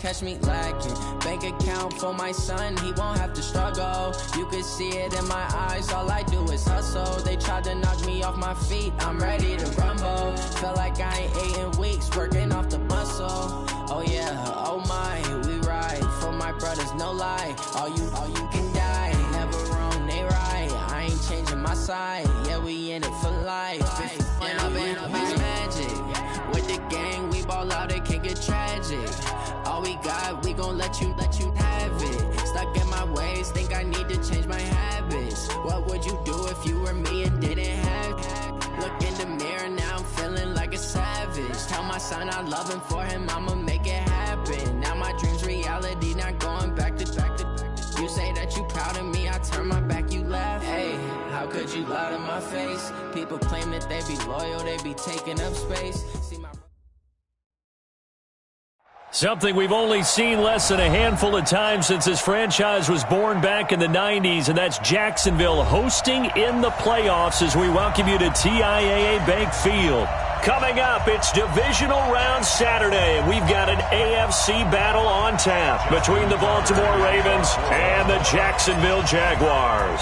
catch me lacking. Bank account for my son, he won't have to struggle. You can see it in my eyes, all I do is hustle. They tried to knock me off my feet, I'm ready to rumble. Felt like I ain't ate in weeks, working off the muscle. Oh yeah, oh my, we ride for my brothers, no lie. All you can die, never wrong, they right. I ain't changing my side, yeah, we in it for life. Yeah, we magic. With the gang, we ball out, it can get tragic. All we got, we gon' let you have it. Stuck in my ways, think I need to change my habits. What would you do if you were me and didn't have it? Look in the mirror, now I'm feeling like a savage. Tell my son I love him, for him I'ma make it happen. Now my dream's reality, not going back to. You say that you proud of me, I turn my back, you laugh. Hey, how could you lie to my face? People claim that they be loyal, they be taking up space. Something we've only seen less than a handful of times since this franchise was born back in the 90s, and that's Jacksonville hosting in the playoffs as we welcome you to TIAA Bank Field. Coming up, it's Divisional Round Saturday, and we've got an AFC battle on tap between the Baltimore Ravens and the Jacksonville Jaguars.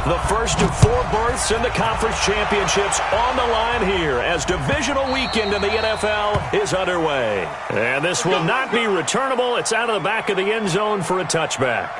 The first of 4 berths in the conference championships on the line here as divisional weekend in the NFL is underway. And this will not be returnable. It's out of the back of the end zone for a touchback.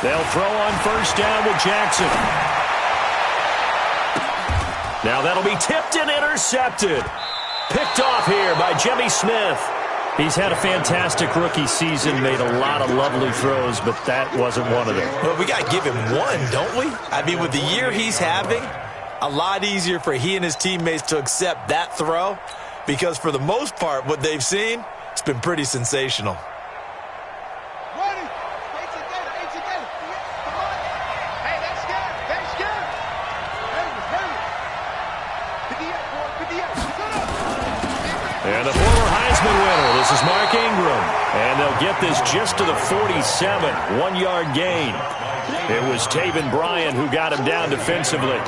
They'll throw on first down with Jackson. Now that'll be tipped and intercepted. Picked off here by Jimmy Smith. He's had a fantastic rookie season, made a lot of lovely throws, but that wasn't one of them. Well, we got to give him one, don't we? I mean, with the year he's having, a lot easier for he and his teammates to accept that throw because for the most part, what they've seen, it's been pretty sensational. And the former Heisman winner, this is Mark Ingram. And they'll get this just to the 47, 1-yard gain. It was Taven Bryan who got him down defensively.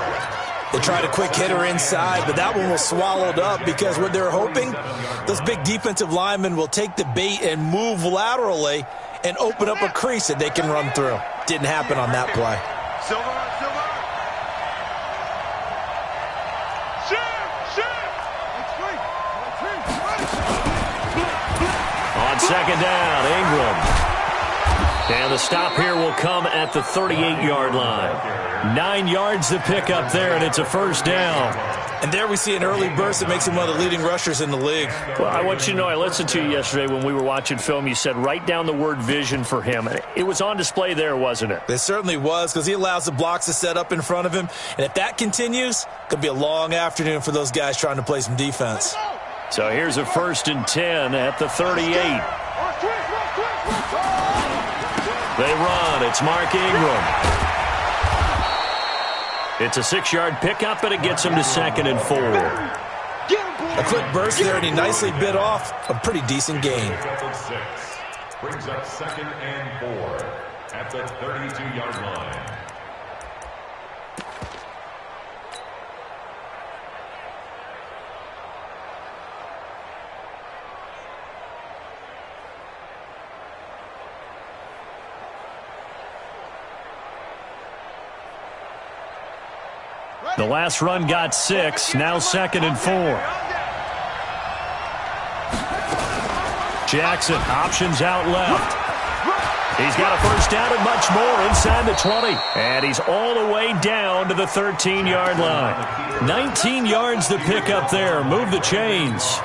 They tried a quick hitter inside, but that one was swallowed up because what they're hoping, those big defensive linemen will take the bait and move laterally and open up a crease that they can run through. Didn't happen on that play. On second down, Ingram. And the stop here will come at the 38-yard line. 9 yards to pick up there, and it's a first down. And there we see an early burst that makes him one of the leading rushers in the league. Well, I want you to know, I listened to you yesterday when we were watching film. You said write down the word vision for him. It was on display there, wasn't it? It certainly was, because he allows the blocks to set up in front of him. And if that continues, it could be a long afternoon for those guys trying to play some defense. So here's a 1st and 10 at the 38. They run. It's Mark Ingram. It's a 6-yard pickup, and it gets him to 2nd and 4. A quick burst there, and he nicely bit off a pretty decent gain. Brings up 2nd and 4 at the 32-yard line. The last run got 6, now 2nd and 4. Jackson options out left. He's got a first down and much more inside the 20. And he's all the way down to the 13-yard line. 19 yards to pick up there. Move the chains.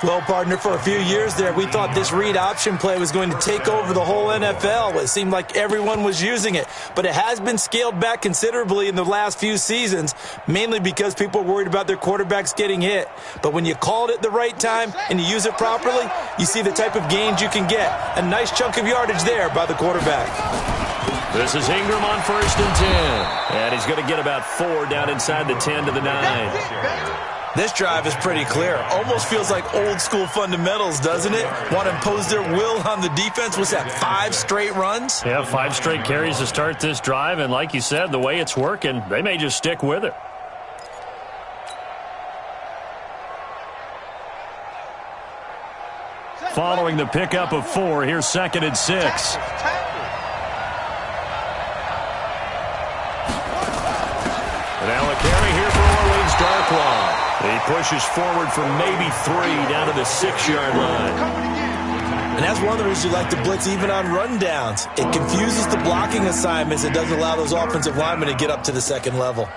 Well, partner, for a few years there, we thought this read option play was going to take over the whole NFL. It seemed like everyone was using it, but it has been scaled back considerably in the last few seasons, mainly because people are worried about their quarterbacks getting hit. But when you call it at the right time and you use it properly, you see the type of gains you can get. A nice chunk of yardage there by the quarterback. This is Ingram on 1st and 10. And he's going to get about 4 down inside the 10 to the 9. This drive is pretty clear. Almost feels like old school fundamentals, doesn't it? Want to impose their will on the defense. Was that 5 straight runs? Yeah, 5 straight carries to start this drive. And like you said, the way it's working, they may just stick with it. Following the pickup of 4, here's 2nd and 6. And now a carry here for Orleans Darkwa. He pushes forward for maybe 3 down to the 6-yard line. And that's one of the reasons you like to blitz even on rundowns. It confuses the blocking assignments. It doesn't allow those offensive linemen to get up to the second level.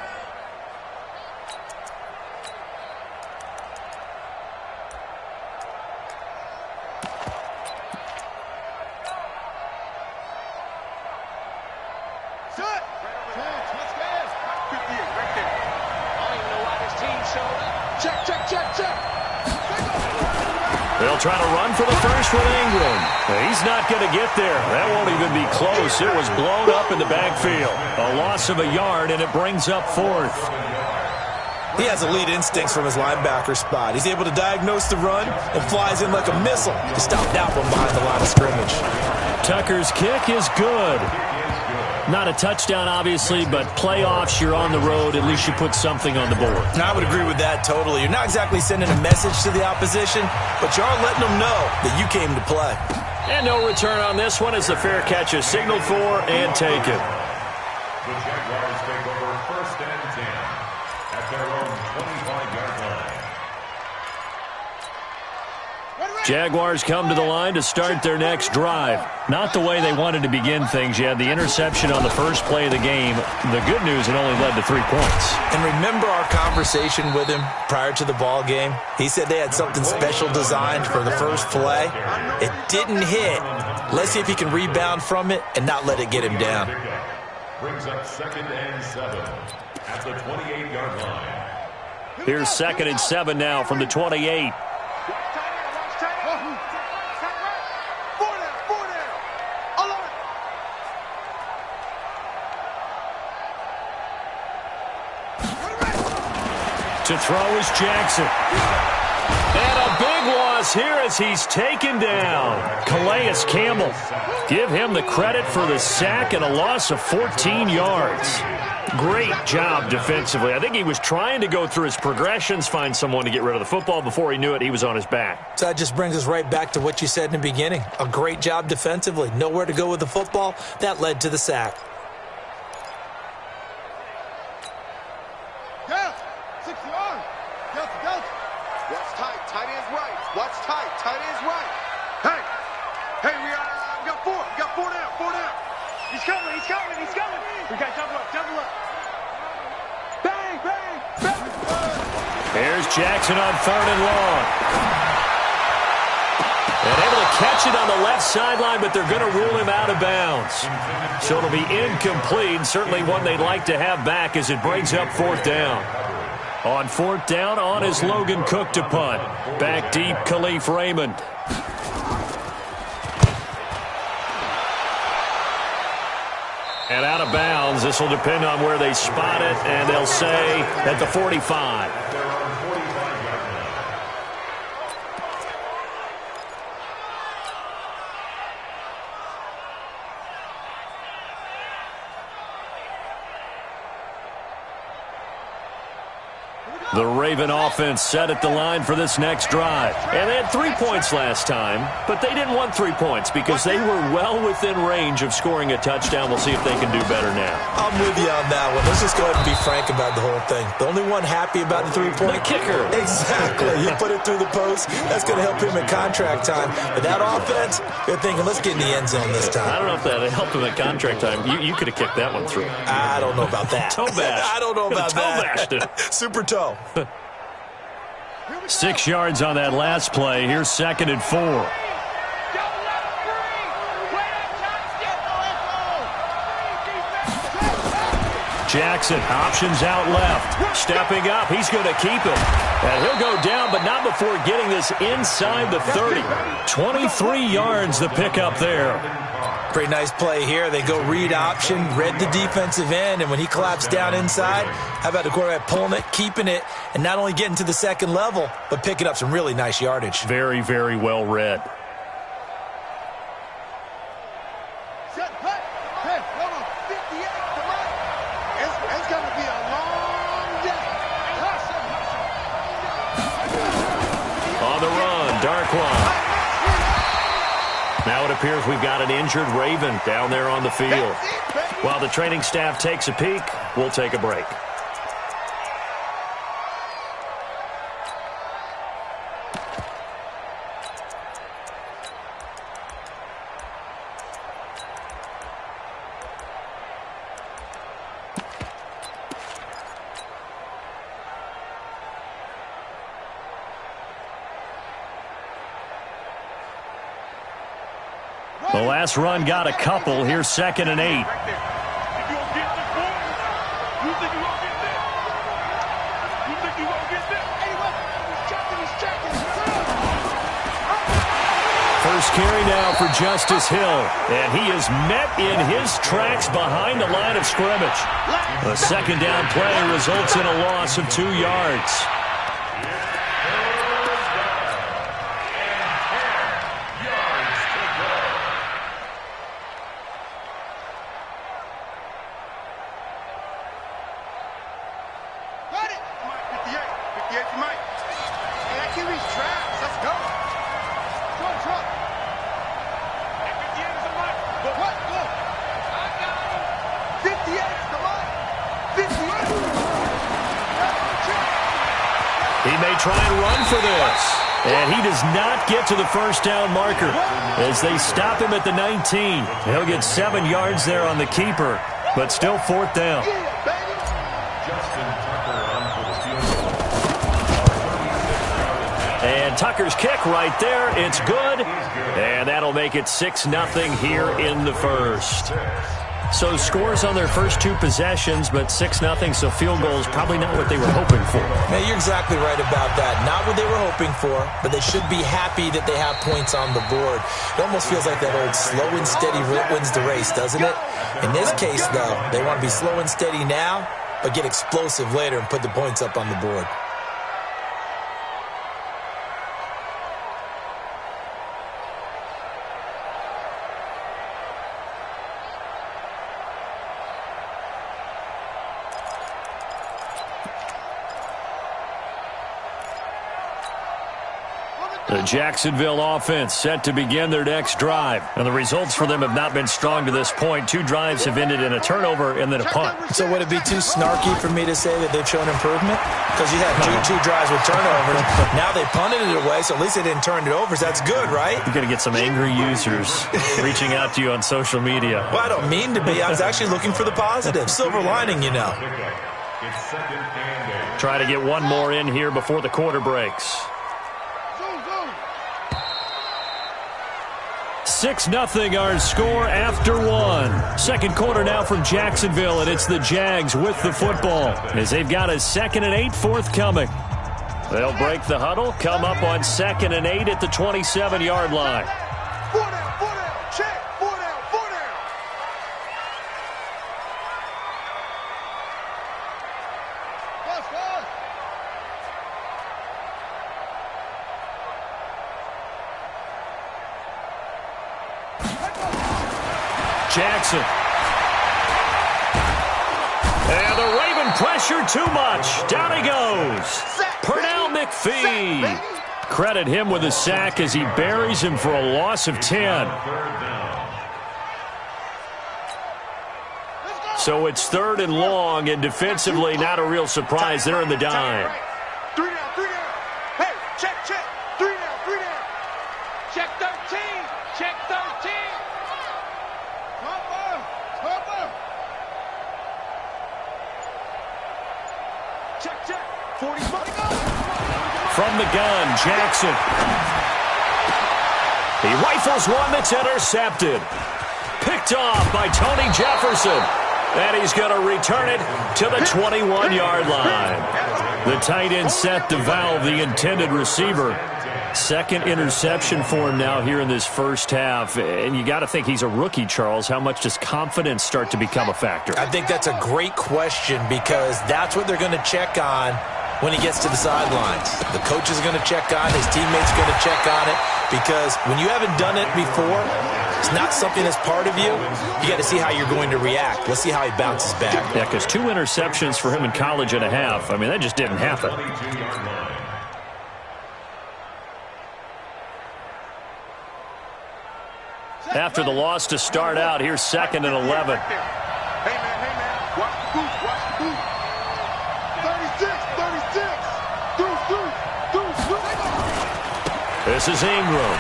They'll try to run for the first with Ingram. He's not going to get there. That won't even be close. It was blown up in the backfield. A loss of a yard, and it brings up 4th. He has elite instincts from his linebacker spot. He's able to diagnose the run and flies in like a missile to stop that one behind the line of scrimmage. Tucker's kick is good. Not a touchdown, obviously, but playoffs, you're on the road. At least you put something on the board. I would agree with that totally. You're not exactly sending a message to the opposition, but you are letting them know that you came to play. And no return on this one as the fair catch is signaled for and taken. The Jaguars take over 1st and 10 at their own 25-yard line. Jaguars come to the line to start their next drive. Not the way they wanted to begin things. You had the interception on the first play of the game. The good news, it only led to 3 points. And remember our conversation with him prior to the ball game? He said they had something special designed for the first play. It didn't hit. Let's see if he can rebound from it and not let it get him down. Brings up 2nd and 7 at the 28-yard line. Here's 2nd and 7 now from the 28. To throw is Jackson. And a big loss here as he's taken down. Calais Campbell. Give him the credit for the sack and a loss of 14 yards. Great job defensively. I think he was trying to go through his progressions, find someone to get rid of the football. Before he knew it, he was on his back. So that just brings us right back to what you said in the beginning. A great job defensively. Nowhere to go with the football. That led to the sack. Here's Jackson on 3rd and long. And able to catch it on the left sideline, but they're going to rule him out of bounds. So it'll be incomplete, certainly one they'd like to have back as it brings up 4th down. On 4th down, on is Logan Cook to punt. Back deep, Khalif Raymond. And out of bounds. This will depend on where they spot it, and they'll say at the 45. The Raven offense set at the line for this next drive. And they had 3 points last time, but they didn't want 3 points because they were well within range of scoring a touchdown. We'll see if they can do better now. I'm with you on that one. Let's just go ahead and be frank about the whole thing. The only one happy about the 3-point. The kicker. Exactly. You put it through the post. That's going to help him in contract time. But that offense, they're thinking, let's get in the end zone this time. I don't know if that helped him at contract time. You could have kicked that one through. I don't know about that. Toe bash. I don't know about toe bashed it. Super toe. 6 yards on that last play. Here's 2nd and 4. Jackson, options out left. Stepping up, he's going to keep it. And he'll go down, but not before getting this inside the 30. 23 yards the pickup there. Pretty nice play here. They go read option, read the defensive end, and when he collapsed down inside, how about the quarterback pulling it, keeping it, and not only getting to the second level, but picking up some really nice yardage. Very, very well read. Now it appears we've got an injured Raven down there on the field. While the training staff takes a peek, we'll take a break. The last run got a couple. Here's 2nd and 8. First carry now for Justice Hill. And he is met in his tracks behind the line of scrimmage. A 2nd down play results in a loss of 2 yards. Try and run for this. And he does not get to the first down marker as they stop him at the 19. He'll get 7 yards there on the keeper, but still 4th down. And Tucker's kick right there. It's good. And that'll make it 6-0 here in the first. So scores on their first 2 possessions, but 6-0, so field goals probably not what they were hoping for. Man, you're exactly right about that. Not what they were hoping for, but they should be happy that they have points on the board. It almost feels like that old slow and steady wins the race, doesn't it? In this case, though, they want to be slow and steady now, but get explosive later and put the points up on the board. The Jacksonville offense set to begin their next drive. And the results for them have not been strong to this point. 2 drives have ended in a turnover and then a punt. So would it be too snarky for me to say that they've shown improvement? Because you had two drives with turnovers. Now they punted it away, so at least they didn't turn it over. So that's good, right? You're going to get some angry users reaching out to you on social media. Well, I don't mean to be. I was actually looking for the positive. Silver lining, you know. Try to get one more in here before the quarter breaks. 6-0 our score after 1. Second quarter now from Jacksonville, and it's the Jags with the football as they've got a 2nd and 8 forthcoming. They'll break the huddle, come up on 2nd and 8 at the 27-yard line. Jackson. And the Raven pressure too much. Down he goes. Pernell McPhee. Credit him with a sack as he buries him for a loss of 10. So it's 3rd and long, and defensively not a real surprise. They're in the dime. 3 down. Hey, check. 3 down. Check 13. Check 13. Check. 40. From the gun, Jackson. He rifles one that's intercepted. Picked off by Tony Jefferson. And he's going to return it to the 21-yard line. The tight end set to valve the intended receiver. Second interception for him now here in this first half. And you got to think he's a rookie, Charles. How much does confidence start to become a factor? I think that's a great question because that's what they're going to check on when he gets to the sidelines. The coach is going to check on it. His teammates are going to check on it because when you haven't done it before, it's not something that's part of you. You got to see how you're going to react. Let's see how he bounces back. Yeah, because 2 interceptions for him in college and a half. I mean, that just didn't happen. After the loss to start out, here's 2nd and 11. Hey, man, watch the boot, watch the boot. 36. This is Ingram.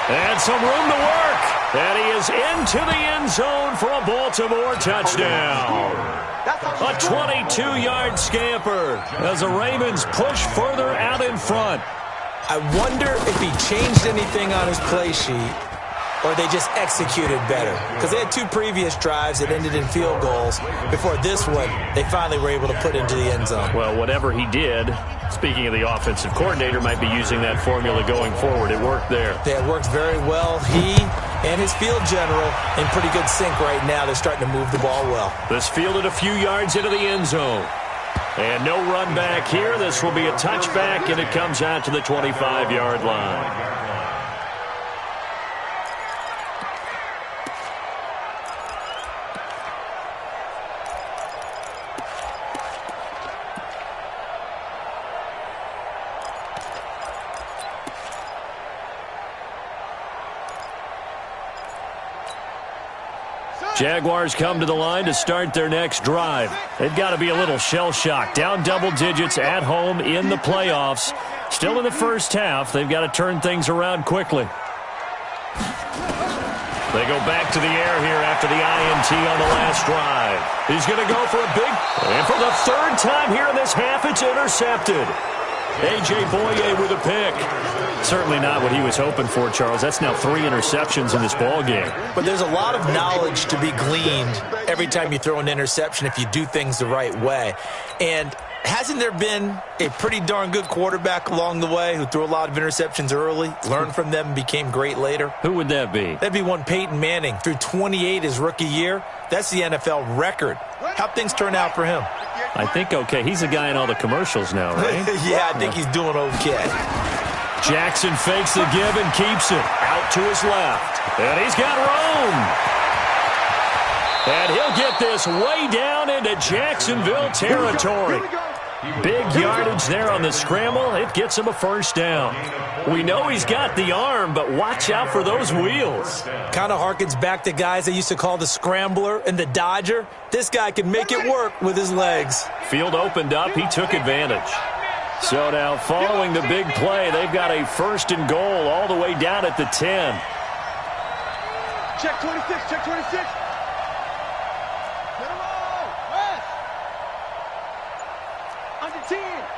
And some room to work. And he is into the end zone for a Baltimore touchdown. A 22-yard scamper as the Ravens push further out in front. I wonder if he changed anything on his play sheet or they just executed better. Because they had 2 previous drives that ended in field goals. Before this one, they finally were able to put into the end zone. Well, whatever he did, speaking of the offensive coordinator, might be using that formula going forward. It worked there. Yeah, it worked very well. He and his field general in pretty good sync right now. They're starting to move the ball well. This fielded a few yards into the end zone. And no run back here. This will be a touchback, and it comes out to the 25-yard line. Jaguars come to the line to start their next drive. They've got to be a little shell-shocked. Down double digits at home in the playoffs. Still in the first half. They've got to turn things around quickly. They go back to the air here after the INT on the last drive. He's going to go for a big... And for the 3rd time here in this half, it's intercepted. A.J. Boye with a pick. Certainly not what he was hoping for, Charles. That's now 3 interceptions in this ball game. But there's a lot of knowledge to be gleaned every time you throw an interception if you do things the right way. And hasn't there been a pretty darn good quarterback along the way who threw a lot of interceptions early, learned from them, and became great later? Who would that be? That'd be one Peyton Manning. Threw 28 his rookie year. That's the NFL record. How'd things turn out for him? I think okay. He's a guy in all the commercials now, right? Yeah, I think he's doing okay. Jackson fakes the give and keeps it. Out to his left. And he's got room. And he'll get this way down into Jacksonville territory. Big yardage there on the scramble. It gets him a first down. We know he's got the arm, but watch out for those wheels. Kind of harkens back to guys they used to call the scrambler and the dodger. This guy can make it work with his legs. Field opened up. He took advantage. So now following the big play, they've got a 1st and goal all the way down at the 10. Check 26, check 26.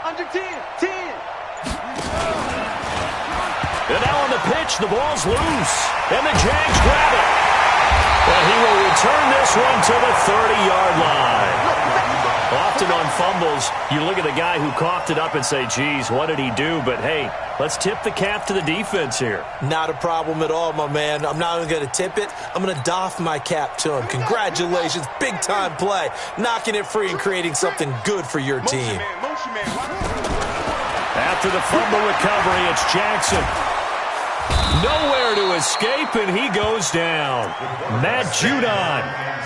Under 10, 10. And now on the pitch, the ball's loose. And the Jags grab it. And he will return this one to the 30-yard line. Often on fumbles, you look at the guy who coughed it up and say, geez, what did he do? But, hey, let's tip the cap to the defense here. Not a problem at all, my man. I'm not even going to tip it. I'm going to doff my cap to him. Congratulations. Big-time play. Knocking it free and creating something good for your team. After the fumble recovery, it's Jackson. Nowhere to escape, and he goes down. Matt Judon.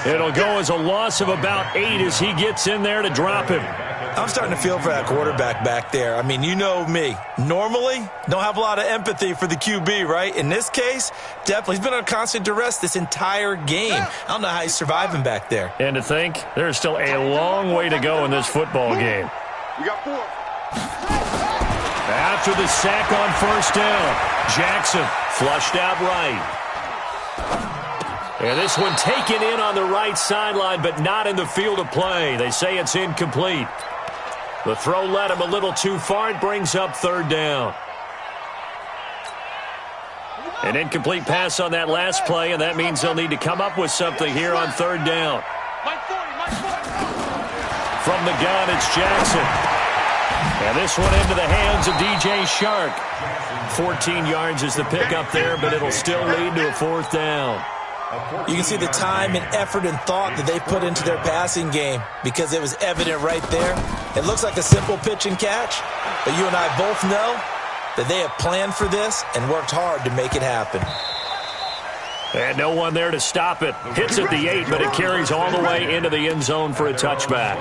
It'll go as a loss of about 8 as he gets in there to drop him. I'm starting to feel for that quarterback back there. I mean, you know me. Normally, don't have a lot of empathy for the QB, right? In this case, definitely. He's been on constant duress this entire game. I don't know how he's surviving back there. And to think, there's still a long way to go in this football game. We got 4. After the sack on 1st down, Jackson flushed out right. And this one taken in on the right sideline, but not in the field of play. They say it's incomplete. The throw led him a little too far. It brings up third down. An incomplete pass on that last play, and that means they'll need to come up with something here on third down. From the gun, it's Jackson. And this one into the hands of DJ Shark. 14 yards is the pickup there, but it'll still lead to a fourth down. You can see the time and effort and thought that they put into their passing game because it was evident right there. It looks like a simple pitch and catch, but you and I both know that they have planned for this and worked hard to make it happen. And no one there to stop it. Hits at the 8, but it carries all the way into the end zone for a touchback.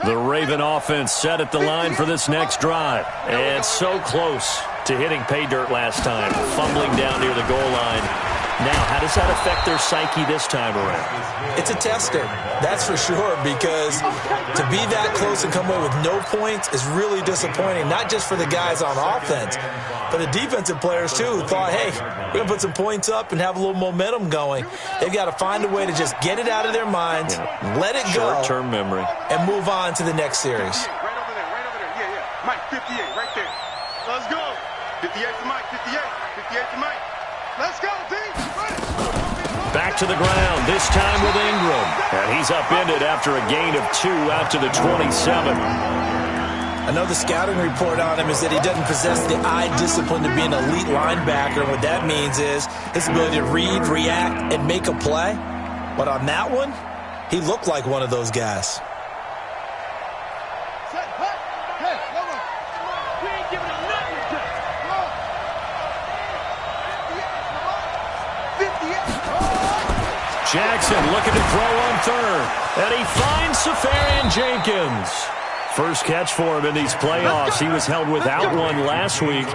The Raven offense set at the line for this next drive. And so close to hitting pay dirt last time, fumbling down near the goal line. Now, how does that affect their psyche this time around? It's a tester, that's for sure, because to be that close and come away with no points is really disappointing, not just for the guys on offense, but the defensive players, too, who thought, hey, we're going to put some points up and have a little momentum going. They've got to find a way to just get it out of their minds, let it go, short-term memory, and move on to the next series. Right over there, right over there. Yeah. Mike, 58, right there. Let's go. 58 to Mike, 58. 58 to Mike. Let's go, D. Back to the ground, this time with Ingram. And he's upended after a gain of 2 out to the 27. Another scouting report on him is that he doesn't possess the eye discipline to be an elite linebacker. And what that means is his ability to read, react, and make a play. But on that one, he looked like one of those guys. Jackson looking to throw on third. And he finds Safarian Jenkins. First catch for him in these playoffs. He was held without one last week,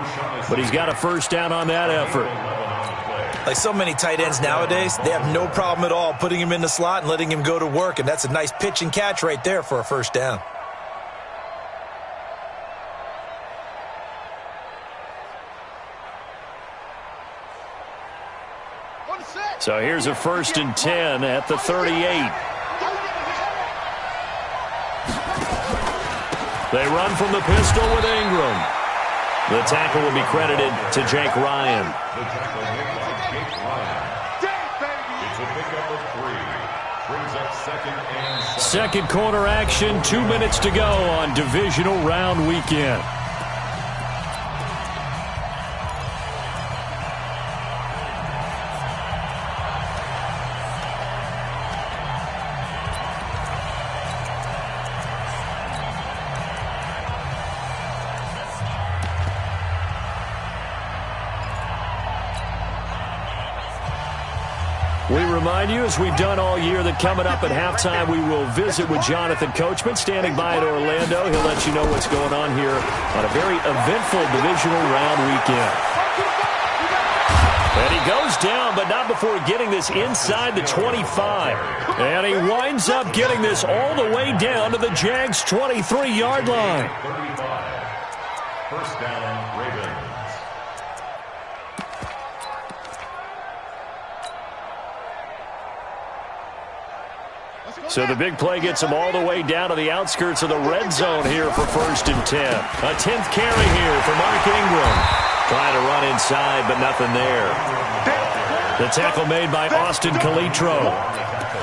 but he's got a first down on that effort. Like so many tight ends nowadays, they have no problem at all putting him in the slot and letting him go to work, and that's a nice pitch and catch right there for a first down. So here's a 1st and 10 at the 38. They run from the pistol with Ingram. The tackle will be credited to Jake Ryan. It's a pickup of 3. Brings up 2nd and 7. Second quarter action, 2 minutes to go on divisional round weekend. We remind you, as we've done all year, that coming up at halftime, we will visit with Jonathan Coachman, standing by in Orlando. He'll let you know what's going on here on a very eventful divisional round weekend. And he goes down, but not before getting this inside the 25. And he winds up getting this all the way down to the Jags' 23-yard line. 35. First down, Ravens. So the big play gets him all the way down to the outskirts of the red zone here for 1st and 10. A 10th carry here for Mark Ingram. Trying to run inside, but nothing there. The tackle made by Austin Calitro.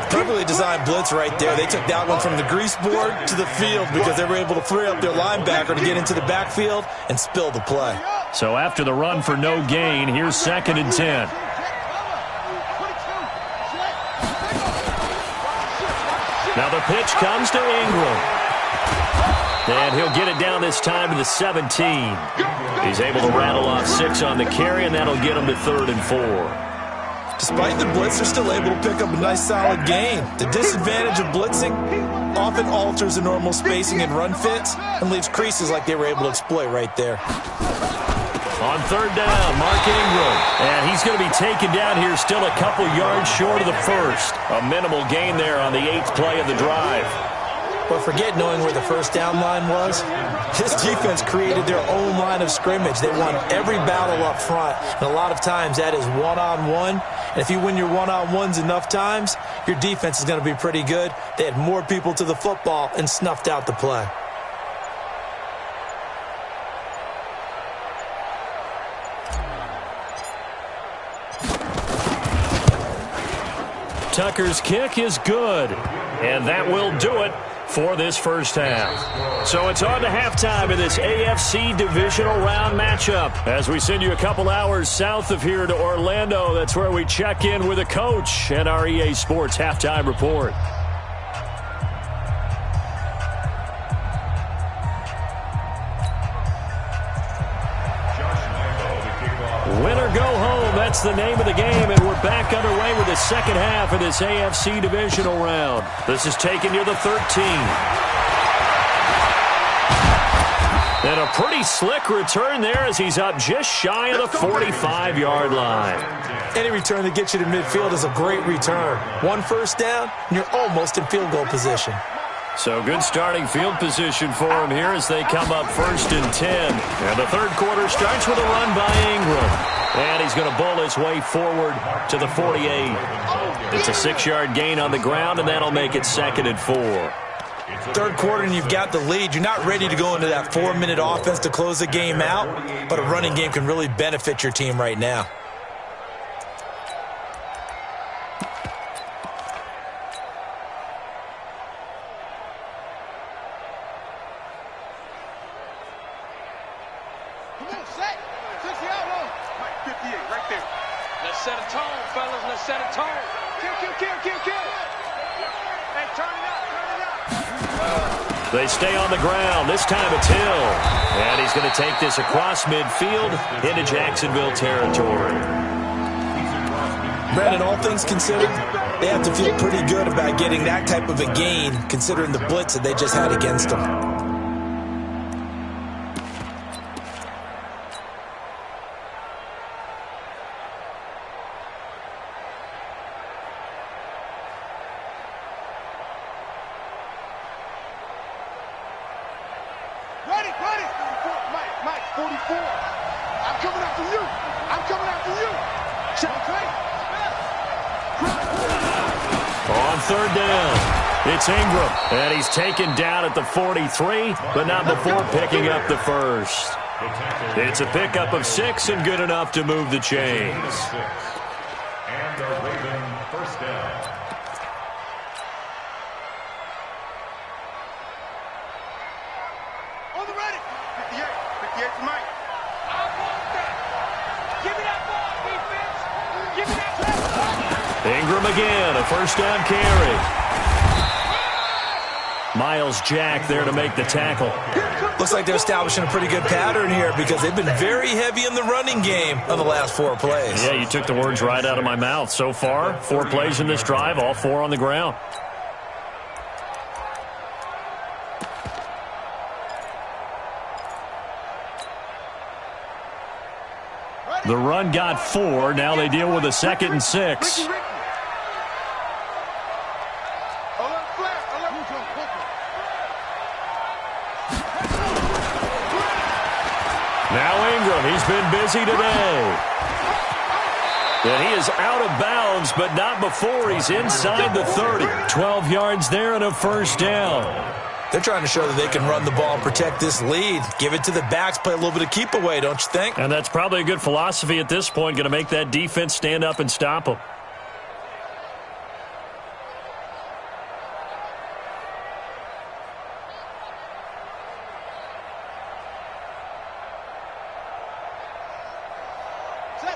Perfectly designed blitz right there. They took that one from the grease board to the field because they were able to free up their linebacker to get into the backfield and spill the play. So after the run for no gain, here's 2nd and 10. Now the pitch comes to Ingram. And he'll get it down this time to the 17. He's able to rattle off 6 on the carry, and that'll get him to 3rd and 4. Despite the blitz, they're still able to pick up a nice solid gain. The disadvantage of blitzing often alters the normal spacing and run fits and leaves creases like they were able to exploit right there. On 3rd down, Mark Ingram. And he's going to be taken down here still a couple yards short of the 1st. A minimal gain there on the 8th play of the drive. But forget knowing where the first down line was. This defense created their own line of scrimmage. They won every battle up front, and a lot of times that is one-on-one. And if you win your one-on-ones enough times, your defense is going to be pretty good. They had more people to the football and snuffed out the play. Tucker's kick is good, and that will do it for this first half. So it's on to halftime in this AFC divisional round matchup. As we send you a couple hours south of here to Orlando, that's where we check in with a coach and our EA Sports halftime report. Win or go home, that's the name of the game, and we're back underway with the second half of this AFC divisional round. This is taken near the 13. And a pretty slick return there as he's up just shy of the 45-yard line. Any return that gets you to midfield is a great return. One first down, and you're almost in field goal position. So good starting field position for him here as they come up 1st and 10. And the third quarter starts with a run by Ingram. And he's going to bowl his way forward to the 48. It's a 6-yard gain on the ground, and that'll make it 2nd and 4. Third quarter, and you've got the lead. You're not ready to go into that 4-minute offense to close the game out, but a running game can really benefit your team right now. Let's set a tone, fellas. Let's set a tone. Kill. Hey, turn it up. They stay on the ground. This time it's Hill. And he's going to take this across midfield into Jacksonville territory. Brandon, all things considered, they have to feel pretty good about getting that type of a gain, considering the blitz that they just had against them. Mike, 44. I'm coming after you. On third down, it's Ingram. And he's taken down at the 43, but not before picking up the first. It's a pickup of 6 and good enough to move the chains. And the Raven first down. On the ready. 58 to Mike. I want that. Give me that ball, defense. Give me that ball. Ingram again, a first down carry. Miles Jack there to make the tackle. Looks like they're establishing a pretty good pattern here because they've been very heavy in the running game on the last 4 plays. Yeah, you took the words right out of my mouth. So far, 4 plays in this drive, all 4 on the ground. The run got 4. Now they deal with a 2nd and 6. Now Ingram, he's been busy today. And he is out of bounds, but not before he's inside the 30. 12 yards there and a first down. They're trying to show that they can run the ball and protect this lead. Give it to the backs, play a little bit of keep away, don't you think? And that's probably a good philosophy at this point, going to make that defense stand up and stop them.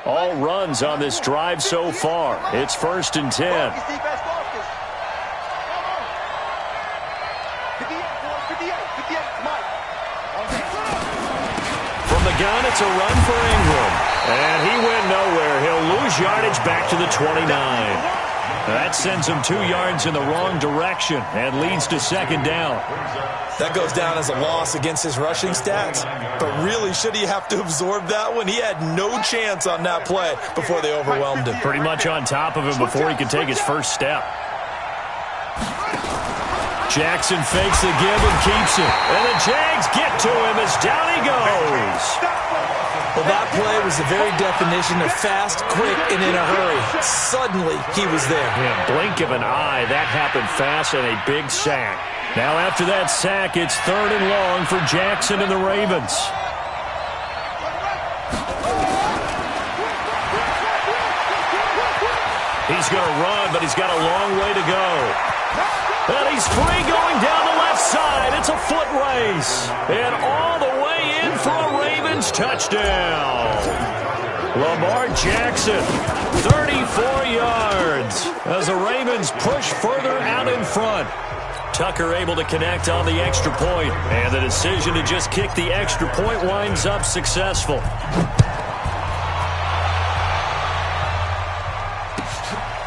All runs on this drive so far. It's 1st and 10. From the gun, it's a run for Ingram. And he went nowhere. He'll lose yardage back to the 29. That sends him 2 yards in the wrong direction and leads to 2nd down. That goes down as a loss against his rushing stats. But really, should he have to absorb that one? He had no chance on that play before they overwhelmed him. Pretty much on top of him before he could take his first step. Jackson fakes the give and keeps it. And the Jags get to him as down he goes. Well, that play was the very definition of fast, quick, and in a hurry. Suddenly, he was there. Yeah, blink of an eye. That happened fast and a big sack. Now after that sack, it's 3rd and long for Jackson and the Ravens. He's going to run, but he's got a long way to go. And he's free going down the left side. It's a foot race. And all the way in for a Ravens touchdown. Lamar Jackson, 34 yards as the Ravens push further out in front. Tucker able to connect on the extra point, and the decision to just kick the extra point winds up successful.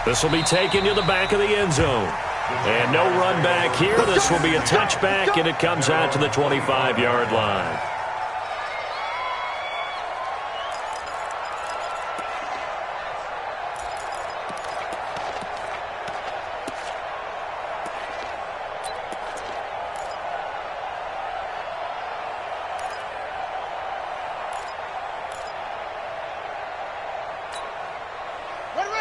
This will be taken to the back of the end zone. And no run back here. This will be a touchback, and it comes out to the 25-yard line.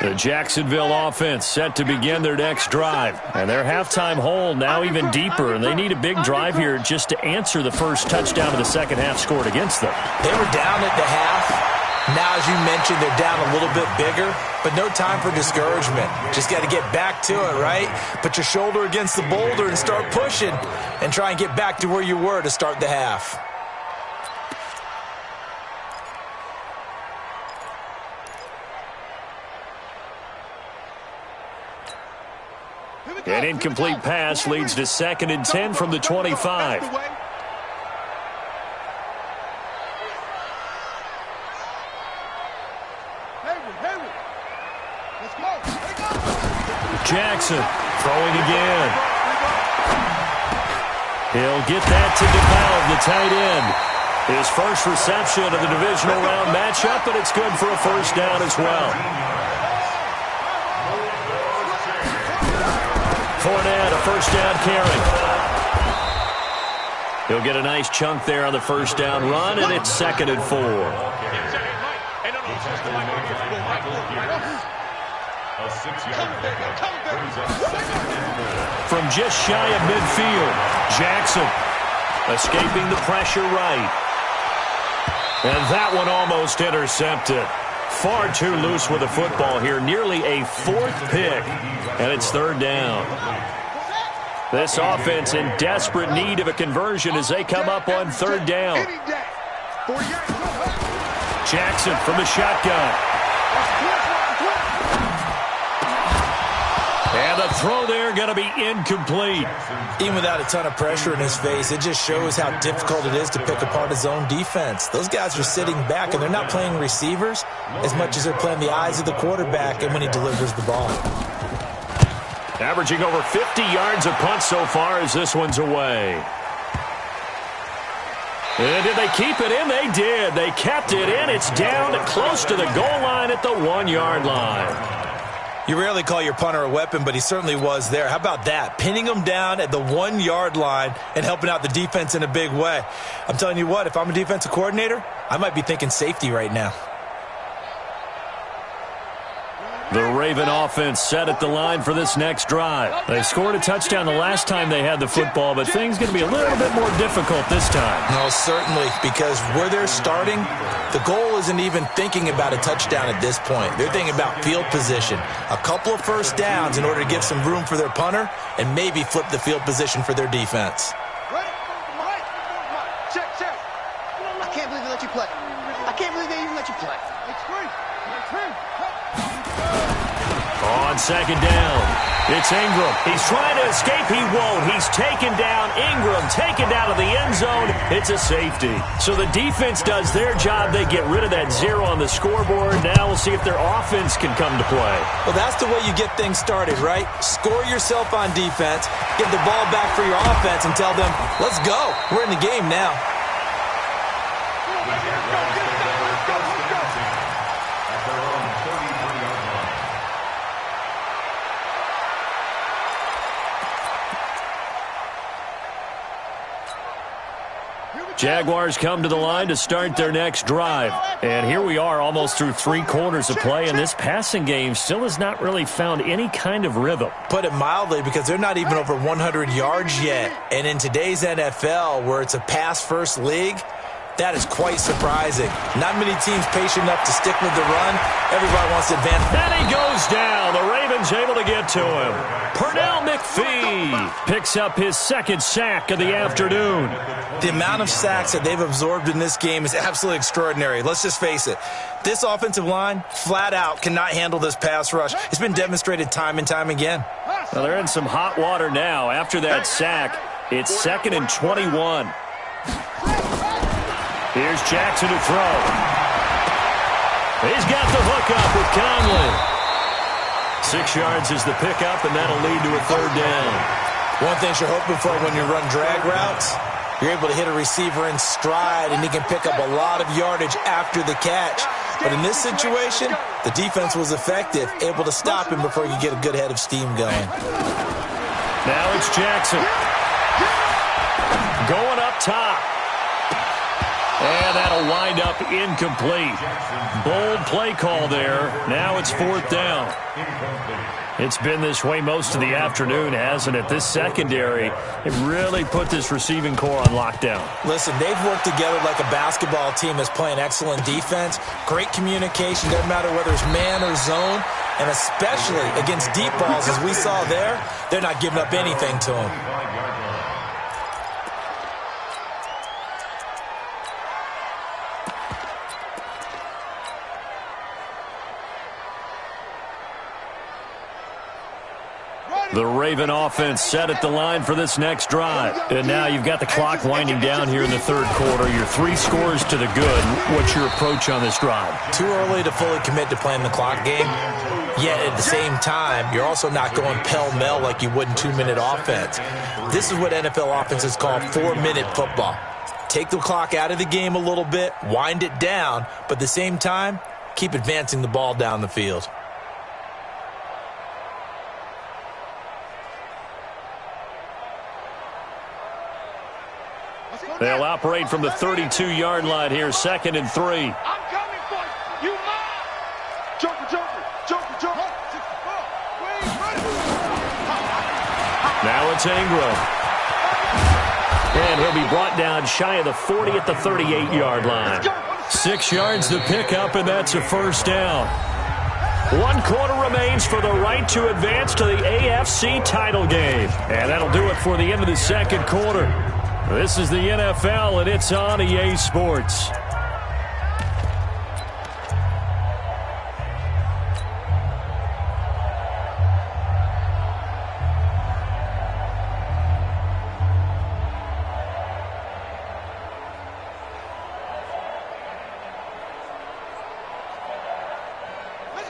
The Jacksonville offense set to begin their next drive. And their halftime hole now even deeper, and they need a big drive here just to answer the first touchdown of the second half scored against them. They were down at the half. Now, as you mentioned, they're down a little bit bigger, but no time for discouragement. Just got to get back to it, right? Put your shoulder against the boulder and start pushing and try and get back to where you were to start the half. An incomplete pass leads to 2nd and 10 from the 25. Jackson throwing again. He'll get that to DePaul, the tight end. His first reception of the divisional round matchup, and it's good for a first down as well. Fournette, a first down carry. He'll get a nice chunk there on the first down run, and it's 2nd and 4. From just shy of midfield, Jackson escaping the pressure right. And that one almost intercepted. Far too loose with the football here. Nearly a 4th pick. And it's 3rd down. This offense in desperate need of a conversion as they come up on 3rd down. Jackson from the shotgun. And the throw there going to be incomplete. Even without a ton of pressure in his face, it just shows how difficult it is to pick apart his own defense. Those guys are sitting back, and they're not playing receivers as much as they're playing the eyes of the quarterback and when he delivers the ball. Averaging over 50 yards a punt so far as this one's away. And did they keep it in? They did. They kept it in. It's down close to the goal line at the 1-yard line. You rarely call your punter a weapon, but he certainly was there. How about that? Pinning him down at the 1-yard line and helping out the defense in a big way. I'm telling you what, if I'm a defensive coordinator, I might be thinking safety right now. The Raven offense set at the line for this next drive. They scored a touchdown the last time they had the football, but things going to be a little bit more difficult this time. No, certainly, because where they're starting, the goal isn't even thinking about a touchdown at this point. They're thinking about field position, a couple of first downs in order to give some room for their punter and maybe flip the field position for their defense. Check. I can't believe they let you play. I can't believe they even let you play. It's free. On 2nd down, it's Ingram. He's trying to escape. He won't. He's taken down. Ingram taken down to the end zone. It's a safety. So the defense does their job. They get rid of that 0 on the scoreboard. Now we'll see if their offense can come to play. Well, that's the way you get things started, right? Score yourself on defense, give the ball back for your offense, and tell them, let's go. We're in the game now. Jaguars come to the line to start their next drive. And here we are almost through 3 quarters of play, and this passing game still has not really found any kind of rhythm. Put it mildly, because they're not even over 100 yards yet. And in today's NFL, where it's a pass-first league, that is quite surprising. Not many teams patient enough to stick with the run. Everybody wants to advance. And he goes down. The Ravens able to get to him. Pernell McPhee picks up his 2nd sack of the afternoon. The amount of sacks that they've absorbed in this game is absolutely extraordinary. Let's just face it. This offensive line, flat out, cannot handle this pass rush. It's been demonstrated time and time again. Well, they're in some hot water now. After that sack, it's 2nd and 21. Here's Jackson to throw. He's got the hook up with Conley. 6 yards is the pickup, and that'll lead to a 3rd down. One thing you're hoping for when you run drag routes, you're able to hit a receiver in stride, and he can pick up a lot of yardage after the catch. But in this situation, the defense was effective, able to stop him before you get a good head of steam going. Now it's Jackson. Going up top. And that'll wind up incomplete. Bold play call there. Now it's 4th down. It's been this way most of the afternoon, hasn't it? This secondary, it really put this receiving core on lockdown. Listen, they've worked together like a basketball team that's playing excellent defense. Great communication, doesn't matter whether it's man or zone. And especially against deep balls, as we saw there, they're not giving up anything to them. The Raven offense set at the line for this next drive. And now you've got the clock winding down here in the 3rd quarter. You're 3 scores to the good. What's your approach on this drive? Too early to fully commit to playing the clock game. Yet at the same time, you're also not going pell-mell like you would in 2-minute offense. This is what NFL offenses call 4-minute football. Take the clock out of the game a little bit, wind it down, but at the same time, keep advancing the ball down the field. They'll operate from the 32-yard line here, 2nd and 3. I'm coming for you. You mine. Joker. Now it's Ingram. And he'll be brought down shy of the 40 at the 38-yard line. 6 yards to pick up, and that's a 1st down. 1 quarter remains for the right to advance to the AFC title game. And that'll do it for the end of the 2nd quarter. This is the NFL, and it's on EA Sports.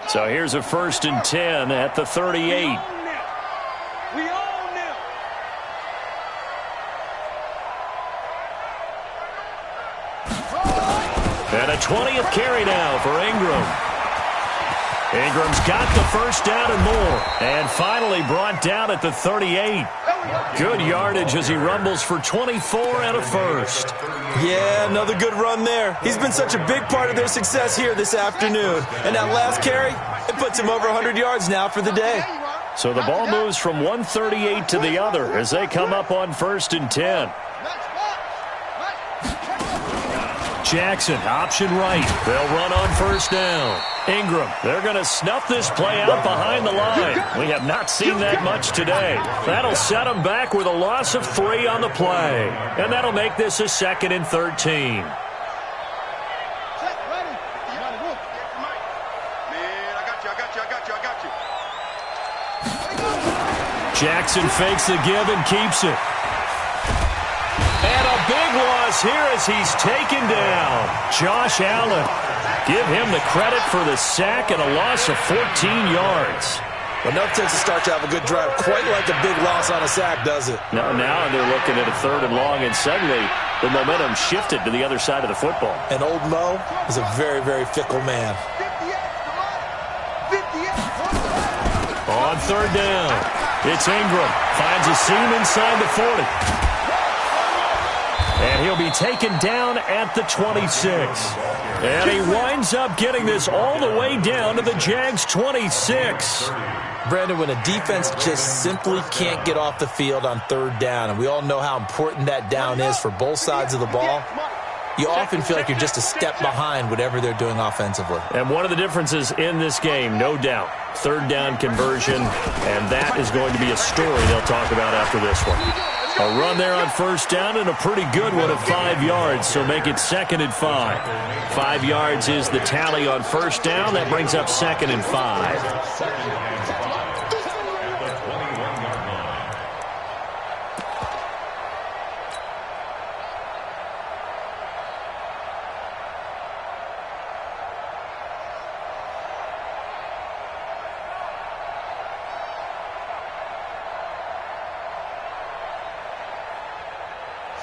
So here's a 1st and 10 at the 38. And a 20th carry now for Ingram. Ingram's got the 1st down and more. And finally brought down at the 38. Good yardage as he rumbles for 24 and a 1st. Yeah, another good run there. He's been such a big part of their success here this afternoon. And that last carry, it puts him over 100 yards now for the day. So the ball moves from 138 to the other as they come up on 1st and 10. Jackson, option right. They'll run on 1st down. Ingram, they're going to snuff this play out behind the line. We have not seen that much today. That'll set them back with a loss of 3 on the play. And that'll make this a 2nd and 13. Jackson fakes the give and keeps it. And a big loss here as he's taken down. Josh Allen. Give him the credit for the sack and a loss of 14 yards. Well, enough takes to start to have a good drive. Quite like a big loss on a sack, does it? Now they're looking at a 3rd and long, and suddenly the momentum shifted to the other side of the football. And old Mo is a very, very fickle man. On 3rd down, it's Ingram. Finds a seam inside the 40. And he'll be taken down at the 26. And he winds up getting this all the way down to the Jags' 26. Brandon, when a defense just simply can't get off the field on third down, and we all know how important that down is for both sides of the ball, you often feel like you're just a step behind whatever they're doing offensively. And one of the differences in this game, no doubt, third down conversion, and that is going to be a story they'll talk about after this one. A run there on first down and a pretty good one of 5 yards, so make it 2nd and 5. 5 yards is the tally on first down. That brings up 2nd and 5.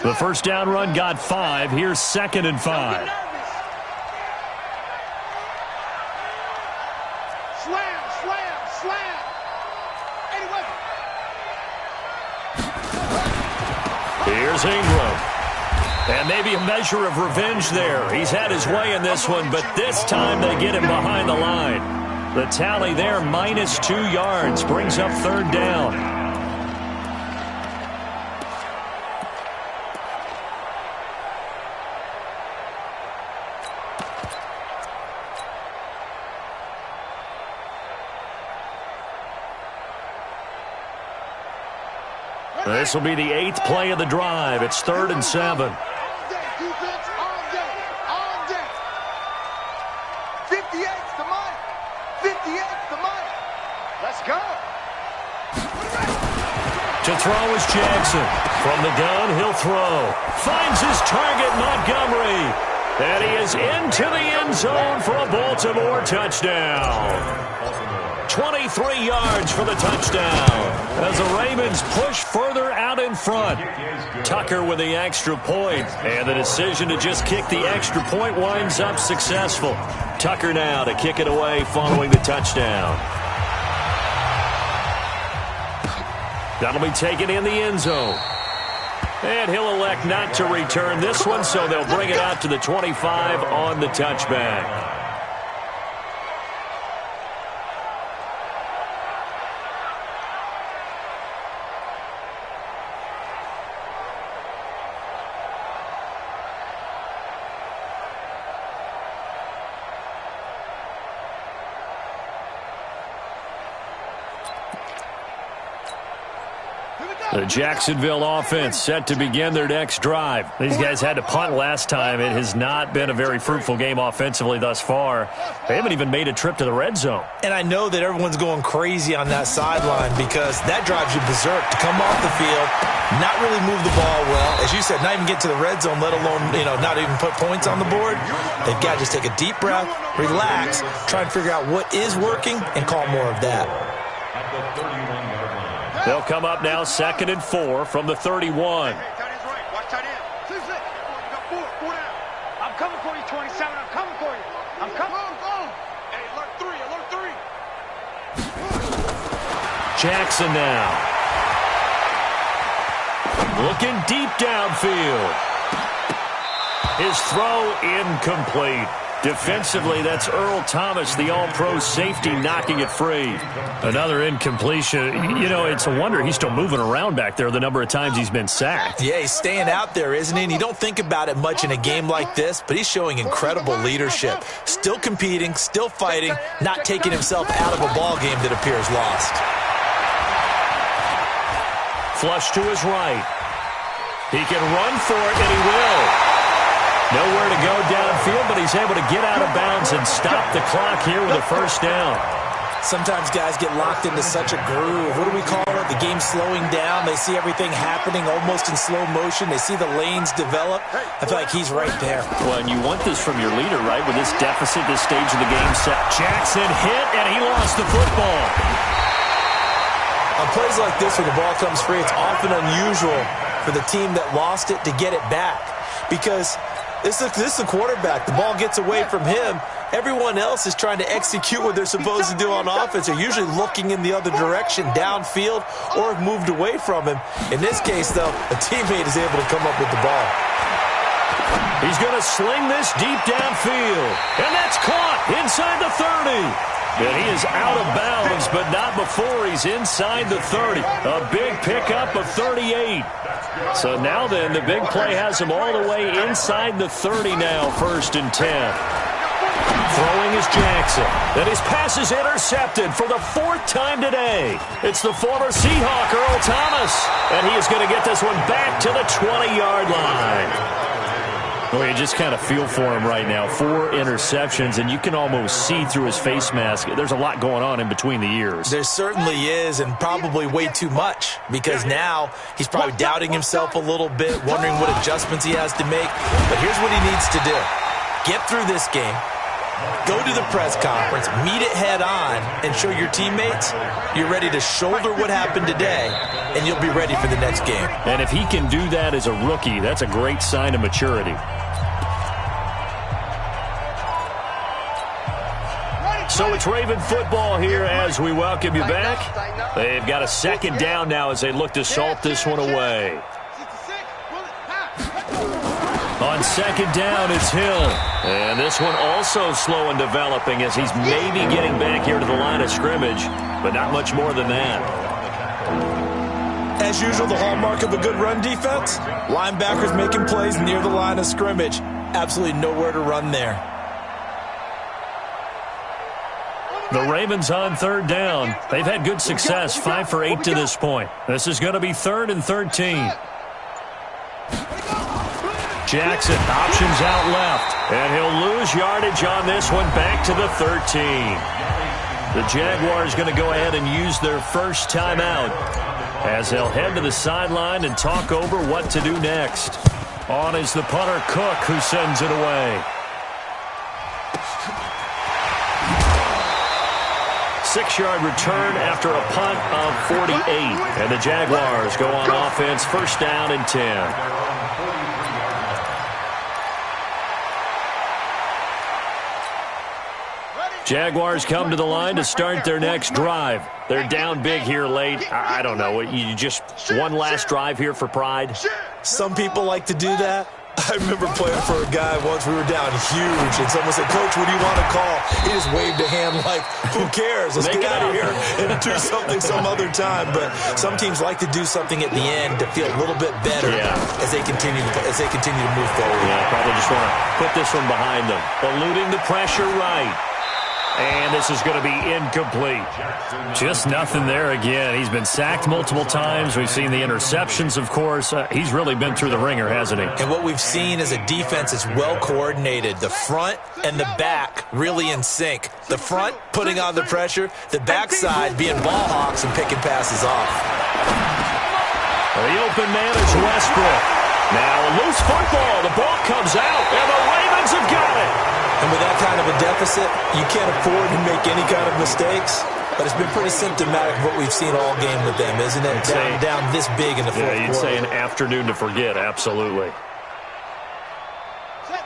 The first down run got 5. Here's 2nd and 5. Slam, slam, slam. Anyway. Here's Ingram. And maybe a measure of revenge there. He's had his way in this one, but this time they get him behind the line. The tally there, minus 2 yards, brings up third down. This will be the 8th play of the drive. It's 3rd and 7. All day, defense, all day, all day. 58's the money. 58's the money. Let's go. To throw is Jackson. From the gun, he'll throw. Finds his target, Montgomery. And he is into the end zone for a Baltimore touchdown. 23 yards for the touchdown as the Ravens push further out in front. Tucker with the extra point, and the decision to just kick the extra point winds up successful. Tucker now to kick it away following the touchdown. That'll be taken in the end zone. And he'll elect not to return this one, so they'll bring it out to the 25 on the touchback. The Jacksonville offense set to begin their next drive. These guys had to punt last time. It has not been a very fruitful game offensively thus far. They haven't even made a trip to the red zone. And I know that everyone's going crazy on that sideline because that drives you berserk to come off the field, not really move the ball well. As you said, not even get to the red zone, let alone, not even put points on the board. They've got to just take a deep breath, relax, try and figure out what is working, and call more of that. They'll come up now 2nd and 4 from the 31. Tight end's right. Watch tight end. You got 4 down. I'm coming for you, 27. I'm coming for you. I'm coming. Hey, alert 3. Alert 3. Jackson now. Looking deep downfield. His throw incomplete. Defensively, that's Earl Thomas, the all-pro safety, knocking it free. Another incompletion. It's a wonder he's still moving around back there the number of times he's been sacked. Yeah, he's staying out there, isn't he? And you don't think about it much in a game like this, but he's showing incredible leadership. Still competing, still fighting, not taking himself out of a ball game that appears lost. Flush to his right. He can run for it, and he will. Nowhere to go downfield, but he's able to get out of bounds and stop the clock here with a first down. Sometimes guys get locked into such a groove. What do we call it? The game's slowing down. They see everything happening almost in slow motion. They see the lanes develop. I feel like he's right there. Well, and you want this from your leader, right? With this deficit, this stage of the game set. Jackson hit, and he lost the football. On plays like this, when the ball comes free, it's often unusual for the team that lost it to get it back. Because This is the quarterback. The ball gets away from him. Everyone else is trying to execute what they're supposed to do on offense. They're usually looking in the other direction, downfield, or have moved away from him. In this case, though, a teammate is able to come up with the ball. He's going to sling this deep downfield. And that's caught inside the 30. And he is out of bounds, but not before he's inside the 30. A big pickup of 38. So now then, the big play has him all the way inside the 30 now, 1st and 10. Throwing is Jackson. And his pass is intercepted for the 4th time today. It's the former Seahawk, Earl Thomas. And he is going to get this one back to the 20-yard line. Well, you just kind of feel for him right now. 4 interceptions, and you can almost see through his face mask. There's a lot going on in between the ears. There certainly is, and probably way too much, because now he's probably doubting himself a little bit, wondering what adjustments he has to make. But here's what he needs to do. Get through this game, go to the press conference, meet it head on, and show your teammates you're ready to shoulder what happened today, and you'll be ready for the next game. And if he can do that as a rookie, that's a great sign of maturity. So it's Raven football here as we welcome you back. They've got a 2nd down now as they look to salt this one away. On 2nd down, it's Hill. And this one also slow and developing as he's maybe getting back here to the line of scrimmage, but not much more than that. As usual, the hallmark of a good run defense, linebackers making plays near the line of scrimmage. Absolutely nowhere to run there. The Ravens on 3rd down. They've had good success, 5 for 8 to this point. This is going to be 3rd and 13. Jackson options out left, and he'll lose yardage on this one back to the 13. The Jaguars going to go ahead and use their first timeout as they'll head to the sideline and talk over what to do next. On is the punter Cook, who sends it away. 6-yard return after a punt of 48. And the Jaguars go on offense, 1st down and 10. Jaguars come to the line to start their next drive. They're down big here late. I don't know. You just one last drive here for pride? Some people like to do that. I remember playing for a guy once. We were down huge, and someone said, "Coach, what do you want to call?" He just waved a hand like, "Who cares? Let's get out of here and do something some other time." But some teams like to do something at the end to feel a little bit better as they continue to move forward. Yeah, probably just want to put this one behind them. Eluding the pressure right. And this is going to be incomplete. Just nothing there again. He's been sacked multiple times. We've seen the interceptions, of course. He's really been through the ringer, hasn't he? And what we've seen is a defense that's well coordinated. The front and the back really in sync. The front putting on the pressure. The backside being ball hawks and picking passes off. The open man is Westbrook. Now a loose football. The ball comes out, and the Ravens have got it. And with that kind of a deficit, you can't afford to make any kind of mistakes. But it's been pretty symptomatic of what we've seen all game with them, isn't it? Down this big in the fourth quarter. Yeah, you'd say an afternoon to forget, absolutely.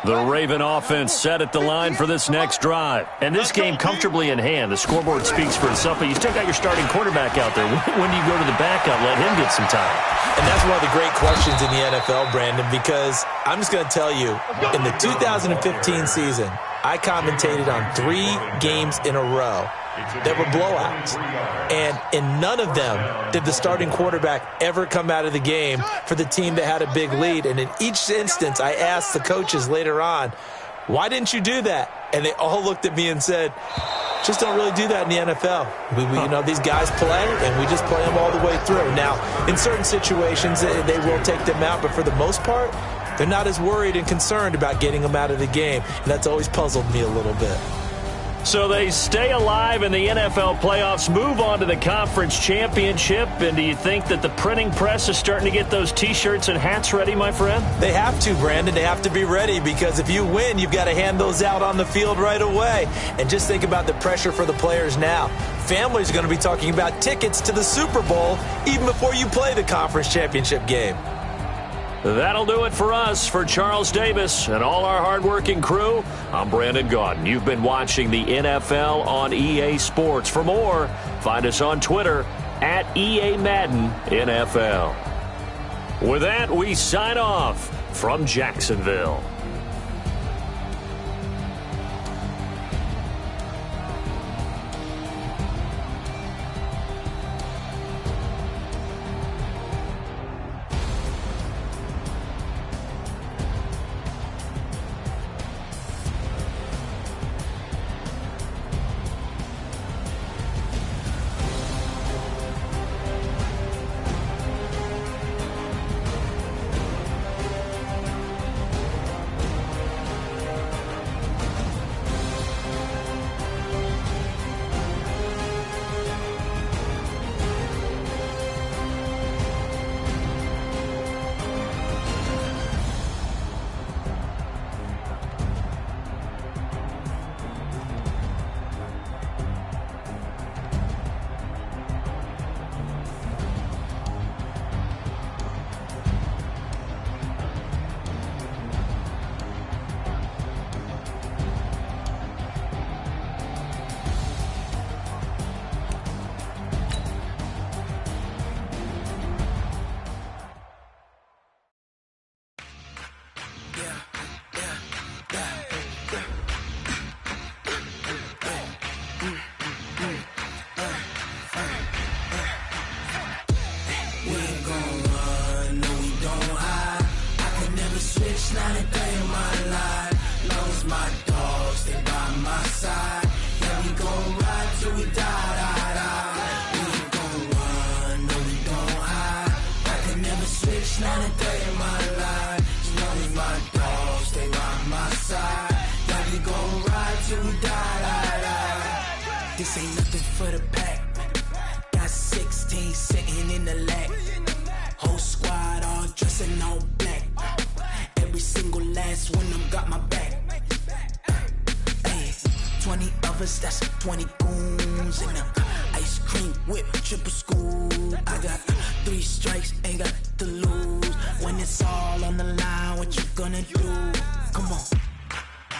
The Raven offense set at the line for this next drive. And this game comfortably in hand. The scoreboard speaks for itself, but you still got your starting quarterback out there. When do you go to the backup, let him get some time? And that's one of the great questions in the NFL, Brandon, because I'm just going to tell you, in the 2015 season, I commentated on 3 games in a row that were blowouts. And in none of them did the starting quarterback ever come out of the game for the team that had a big lead. And in each instance, I asked the coaches later on, why didn't you do that? And they all looked at me and said, just don't really do that in the NFL. You know, these guys play, and we just play them all the way through. Now, in certain situations, they will take them out, but for the most part, they're not as worried and concerned about getting them out of the game. And that's always puzzled me a little bit. So they stay alive in the NFL playoffs, move on to the conference championship. And do you think that the printing press is starting to get those T-shirts and hats ready, my friend? They have to, Brandon. They have to be ready because if you win, you've got to hand those out on the field right away. And just think about the pressure for the players now. Families are going to be talking about tickets to the Super Bowl even before you play the conference championship game. That'll do it for us. For Charles Davis and all our hardworking crew, I'm Brandon Gaudin. You've been watching the NFL on EA Sports. For more, find us on Twitter at EA Madden NFL. With that, we sign off from Jacksonville. This ain't nothing for the pack. Got 16 sitting in the lap. Whole squad all dressing all black. Every single last one of them got my back. Hey, 20 of us, that's 20 goons in the ice cream whip, triple scoop. I got 3 strikes, ain't got to lose. When it's all on the line, what you gonna do? Come on,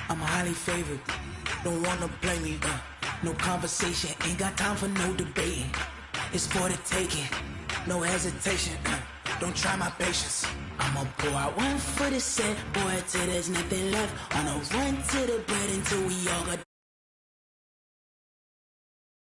I'm highly favored. Don't wanna play me, no conversation, ain't got time for no debating. It's for the taking, no hesitation. Don't try my patience. I'ma pour out one for the set, boy, till there's nothing left. On a run to the bread until we all got